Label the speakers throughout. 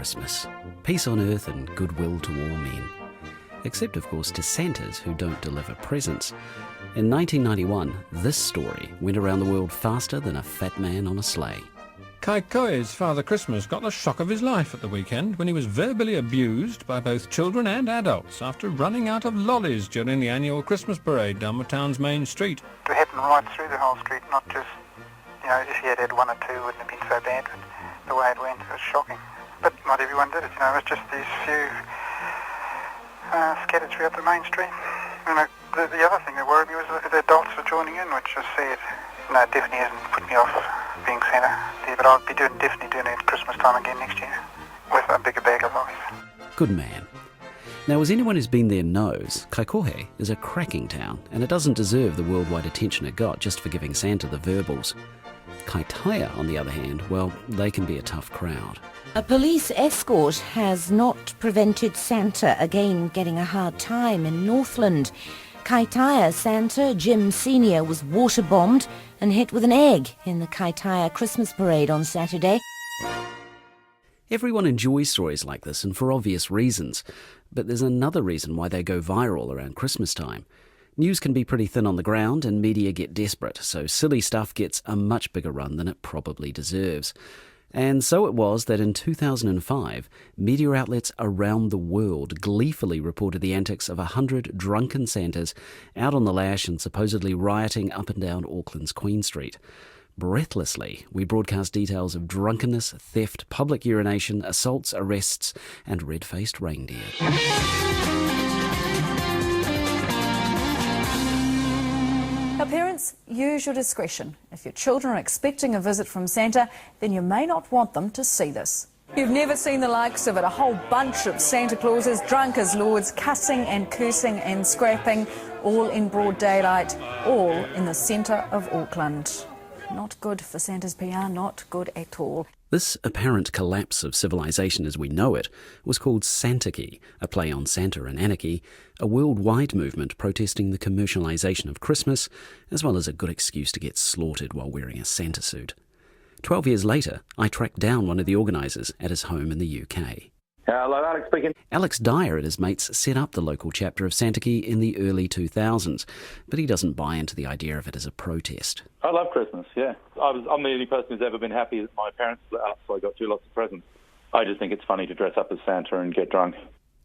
Speaker 1: Christmas. Peace on earth and goodwill to all men. Except, of course, to Santas who don't deliver presents. In 1991, this story went around the world faster than a fat man on a sleigh.
Speaker 2: Kaikoe's Father Christmas got the shock of his life at the weekend when he was verbally abused by both children and adults after running out of lollies during the annual Christmas parade down the town's main street.
Speaker 3: It happened right through the whole street, not just, if you had had one or two, it wouldn't have been so bad, but the way it went, it was shocking. But not everyone did it, it was just these few scattered throughout the main street. The other thing that worried me was the adults were joining in, which was sad. No, it definitely hasn't put me off being Santa, but I'll be definitely doing it at Christmas time again next year, with a bigger bag of lollies.
Speaker 1: Good man. Now, as anyone who's been there knows, Kaikohe is a cracking town, and it doesn't deserve the worldwide attention it got just for giving Santa the verbals. Kaitaia, on the other hand, well, they can be a tough crowd.
Speaker 4: A police escort has not prevented Santa again getting a hard time in Northland. Kaitaia Santa, Jim Sr., was water-bombed and hit with an egg in the Kaitaia Christmas parade on Saturday.
Speaker 1: Everyone enjoys stories like this, and for obvious reasons. But there's another reason why they go viral around Christmas time. News can be pretty thin on the ground and media get desperate, so silly stuff gets a much bigger run than it probably deserves. And so it was that in 2005, media outlets around the world gleefully reported the antics of 100 drunken Santas out on the lash and supposedly rioting up and down Auckland's Queen Street. Breathlessly, we broadcast details of drunkenness, theft, public urination, assaults, arrests, and red-faced reindeer.
Speaker 5: Now, parents, use your discretion. If your children are expecting a visit from Santa, then you may not want them to see this. You've never seen the likes of it, a whole bunch of Santa Clauses, drunk as lords, cussing and cursing and scrapping, all in broad daylight, all in the centre of Auckland. Not good for Santa's PR, not good at all.
Speaker 1: This apparent collapse of civilization as we know it was called Santarchy, a play on Santa and anarchy, a worldwide movement protesting the commercialisation of Christmas, as well as a good excuse to get slaughtered while wearing a Santa suit. 12 years later, I tracked down one of the organisers at his home in the UK.
Speaker 6: Hello, Alex speaking.
Speaker 1: Alex Dyer and his mates set up the local chapter of Santarchy in the early 2000s, but he doesn't buy into the idea of it as a protest.
Speaker 6: I love Christmas, yeah. I'm the only person who's ever been happy that my parents split up, so I got lots of presents. I just think it's funny to dress up as Santa and get drunk.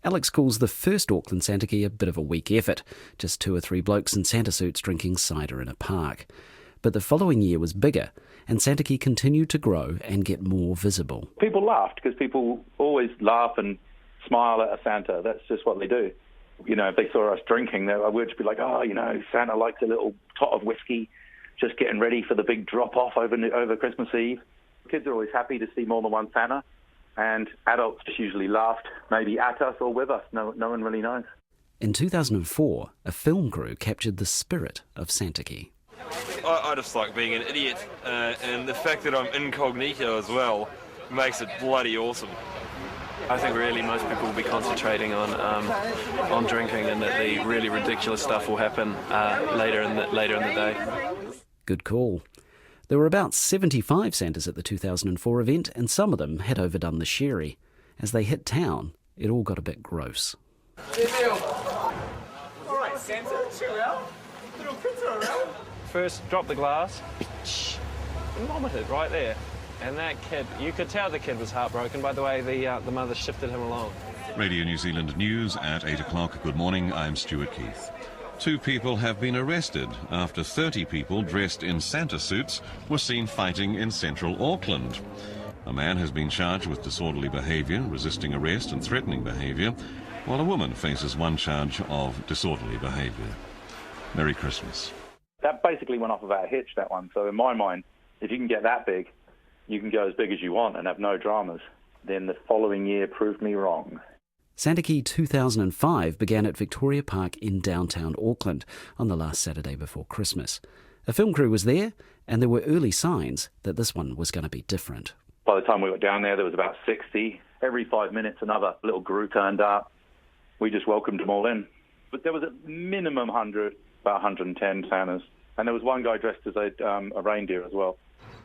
Speaker 1: Alex calls the first Auckland Santarchy a bit of a weak effort, just 2 or 3 blokes in Santa suits drinking cider in a park. But the following year was bigger, and Santarchy continued to grow and get more visible.
Speaker 6: People laughed, because people always laugh and smile at a Santa. That's just what they do. If they saw us drinking, they would be like, Santa likes a little tot of whiskey, just getting ready for the big drop-off over Christmas Eve. Kids are always happy to see more than one Santa, and adults just usually laughed, maybe at us or with us. No one really knows.
Speaker 1: In 2004, a film crew captured the spirit of Santarchy.
Speaker 7: I just like being an idiot, and the fact that I'm incognito as well makes it bloody awesome.
Speaker 8: I think really most people will be concentrating on drinking, and that the really ridiculous stuff will happen later in the day.
Speaker 1: Good call. There were about 75 Santas at the 2004 event, and some of them had overdone the sherry. As they hit town, it all got a bit gross.
Speaker 9: All right, Santa, chill out. Little kids are around.
Speaker 8: First, drop the glass, and vomited right there. And that kid, you could tell the kid was heartbroken by the way the mother shifted him along.
Speaker 10: Radio New Zealand News at 8 o'clock. Good morning, I'm Stuart Keith. 2 people have been arrested after 30 people dressed in Santa suits were seen fighting in central Auckland. A man has been charged with disorderly behaviour, resisting arrest and threatening behaviour, while a woman faces 1 charge of disorderly behaviour. Merry Christmas.
Speaker 6: That basically went off without a hitch, that one. So in my mind, if you can get that big, you can go as big as you want and have no dramas. Then the following year proved me wrong.
Speaker 1: Santarchy 2005 began at Victoria Park in downtown Auckland on the last Saturday before Christmas. A film crew was there, and there were early signs that this one was going to be different.
Speaker 6: By the time we got down there was about 60. Every 5 minutes, another little group turned up. We just welcomed them all in. But there was a minimum 100, about 110 Santas. And there was one guy dressed as a reindeer as well.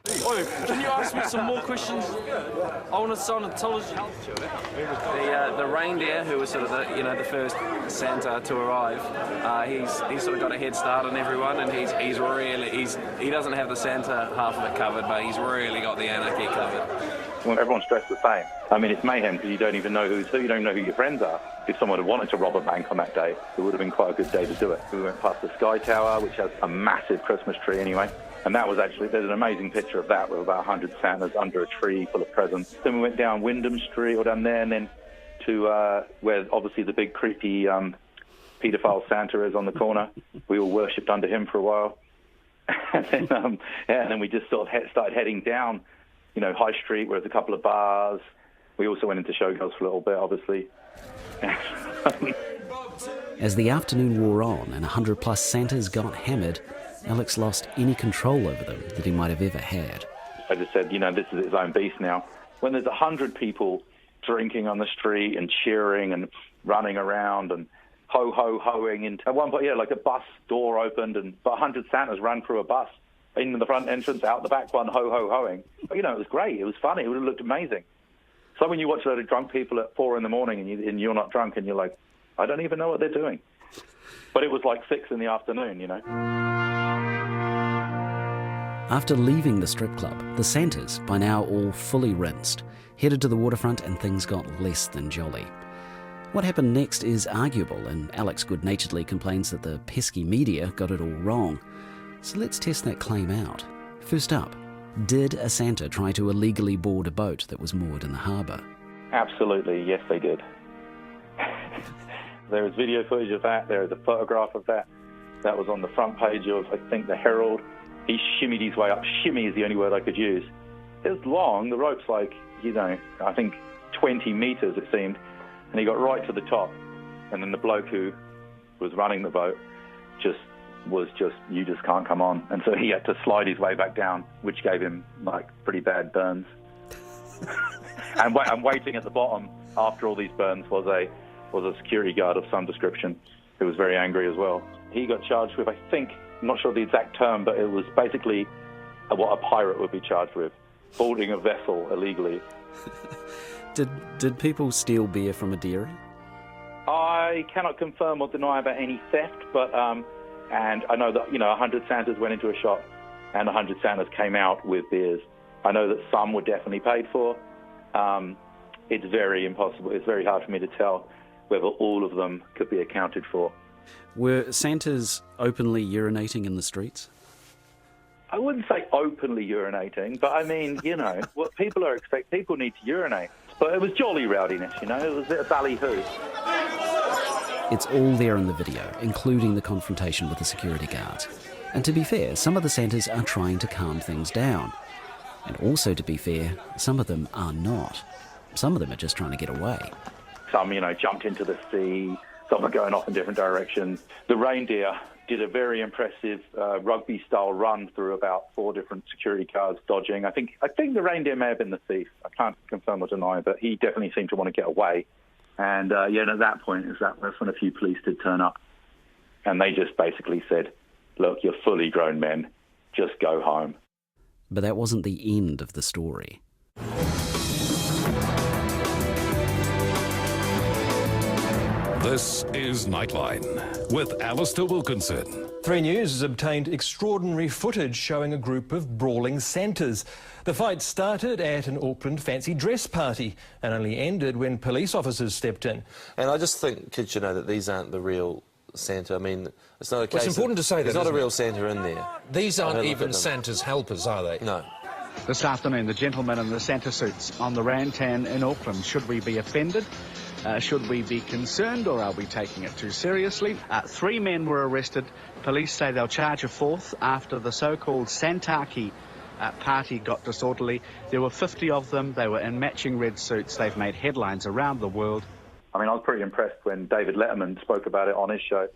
Speaker 8: Oh, can you ask me some more questions? I want to Scientology. The reindeer, who was sort of the first Santa to arrive, he's sort of got a head start on everyone, and he doesn't have the Santa half of it covered, but he's really got the anarchy covered.
Speaker 6: Well, everyone's dressed the same. I mean, it's mayhem because you don't even know who's who. You don't know who your friends are. If someone had wanted to rob a bank on that day, it would have been quite a good day to do it. We went past the Sky Tower, which has a massive Christmas tree anyway. And that was actually, there's an amazing picture of that with about 100 Santas under a tree full of presents. Then we went down Wyndham Street or down there, and then to where obviously the big creepy paedophile Santa is on the corner. We all worshipped under him for a while. And then we just sort of started heading down, High Street, where there's a couple of bars. We also went into Showgirls for a little bit, obviously.
Speaker 1: As the afternoon wore on and 100+ Santas got hammered, Alex lost any control over them that he might have ever had.
Speaker 6: I just said, this is its own beast now. When there's 100 people drinking on the street and cheering and running around and ho-ho-hoing, and at one point, like a bus door opened and 100 Santas ran through a bus, in the front entrance, out the back one, ho-ho-hoing. It was great. It was funny. It would have looked amazing. So when you watch a lot of drunk people at 4 a.m. and you're not drunk and you're like, I don't even know what they're doing. But it was like 6 in the afternoon,
Speaker 1: After leaving the strip club, the Santas, by now all fully rinsed, headed to the waterfront and things got less than jolly. What happened next is arguable, and Alex good-naturedly complains that the pesky media got it all wrong. So let's test that claim out. First up, did a Santa try to illegally board a boat that was moored in the harbour?
Speaker 6: Absolutely, yes they did. There is video footage of that, there is a photograph of that. That was on the front page of, I think, the Herald. He shimmied his way up. Shimmy is the only word I could use. It was long, the rope's like, I think 20 metres it seemed, and he got right to the top. And then the bloke who was running the boat you just can't come on. And so he had to slide his way back down, which gave him pretty bad burns. and waiting at the bottom after all these burns was a security guard of some description who was very angry as well. He got charged with, I think, I'm not sure the exact term, but it was basically what a pirate would be charged with, boarding a vessel illegally.
Speaker 1: Did people steal beer from a dairy?
Speaker 6: I cannot confirm or deny about any theft, but and I know that 100 Santas went into a shop and 100 Santas came out with beers. I know that some were definitely paid for. It's very impossible. It's very hard for me to tell whether all of them could be accounted for.
Speaker 1: Were Santas openly urinating in the streets?
Speaker 6: I wouldn't say openly urinating, but I mean, what people people need to urinate. But it was jolly rowdiness, it was a bit of ballyhoo.
Speaker 1: It's all there in the video, including the confrontation with the security guards. And to be fair, some of the Santas are trying to calm things down. And also, to be fair, some of them are not. Some of them are just trying to get away.
Speaker 6: Some, jumped into the sea. Some are going off in different directions. The reindeer did a very impressive rugby-style run through about 4 different security guards dodging. I think the reindeer may have been the thief. I can't confirm or deny, but he definitely seemed to want to get away. And, at that point, that's when a few police did turn up. And they just basically said, look, you're fully grown men. Just go home.
Speaker 1: But that wasn't the end of the story.
Speaker 11: This is Nightline with Alistair Wilkinson.
Speaker 12: 3 News has obtained extraordinary footage showing a group of brawling Santas. The fight started at an Auckland fancy dress party and only ended when police officers stepped in.
Speaker 13: And I just think kids should know that these aren't the real Santa. I mean, it's not a case.
Speaker 14: Well, it's important to say that
Speaker 13: there's not a real Santa in there.
Speaker 14: These aren't even Santa's helpers, are they?
Speaker 13: No.
Speaker 15: This afternoon, the gentlemen in the Santa suits on the Rantan in Auckland. Should we be offended? Should we be concerned, or are we taking it too seriously? 3 men were arrested. Police say they'll charge a 4th after the so-called Santarchy party got disorderly. There were 50 of them. They were in matching red suits. They've made headlines around the world.
Speaker 6: I mean, I was pretty impressed when David Letterman spoke about it on his show.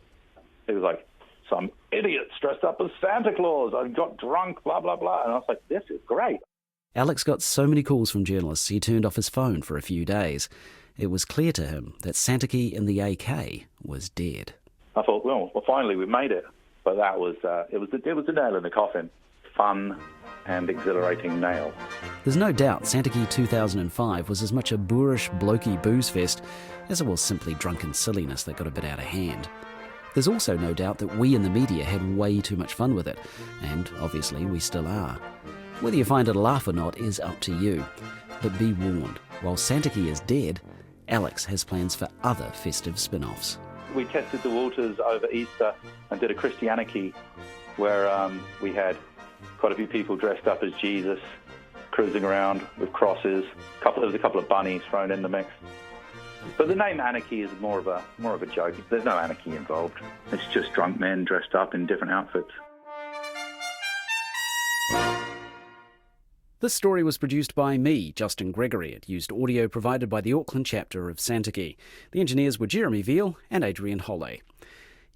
Speaker 6: He was like, some idiots dressed up as Santa Claus. I got drunk, blah, blah, blah. And I was like, this is great.
Speaker 1: Alex got so many calls from journalists, he turned off his phone for a few days. It was clear to him that Santarchy in the AK was dead.
Speaker 6: I thought, well, finally we've made it. But that was, it was the nail in the coffin. fun and exhilarating nail.
Speaker 1: There's no doubt Santarchy 2005 was as much a boorish, blokey booze fest as it was simply drunken silliness that got a bit out of hand. There's also no doubt that we in the media had way too much fun with it, and obviously we still are. Whether you find it a laugh or not is up to you. But be warned, while Santarchy is dead, Alex has plans for other festive spin-offs.
Speaker 6: We tested the waters over Easter and did a Christianity where we had quite a few people dressed up as Jesus, cruising around with crosses. There was a couple of bunnies thrown in the mix. But the name Anarchy is more of a joke. There's no anarchy involved. It's just drunk men dressed up in different outfits.
Speaker 1: This story was produced by me, Justin Gregory. It used audio provided by the Auckland chapter of Santarchy. The engineers were Jeremy Veal and Adrian Holley.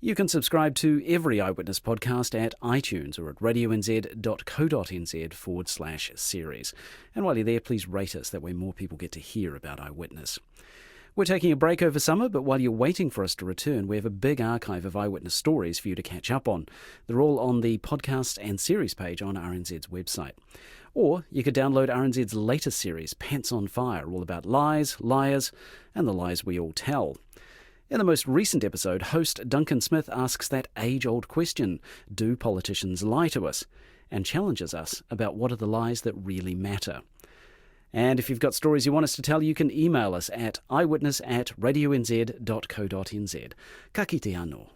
Speaker 1: You can subscribe to every Eyewitness podcast at iTunes or at radionz.co.nz/series. And while you're there, please rate us. That way more people get to hear about Eyewitness. We're taking a break over summer, but while you're waiting for us to return, we have a big archive of Eyewitness stories for you to catch up on. They're all on the podcast and series page on RNZ's website. Or you could download RNZ's latest series, Pants on Fire, all about lies, liars, and the lies we all tell. In the most recent episode, host Duncan Smith asks that age-old question, do politicians lie to us? And challenges us about what are the lies that really matter. And if you've got stories you want us to tell, you can email us at eyewitness@radionz.co.nz. Ka kite anō.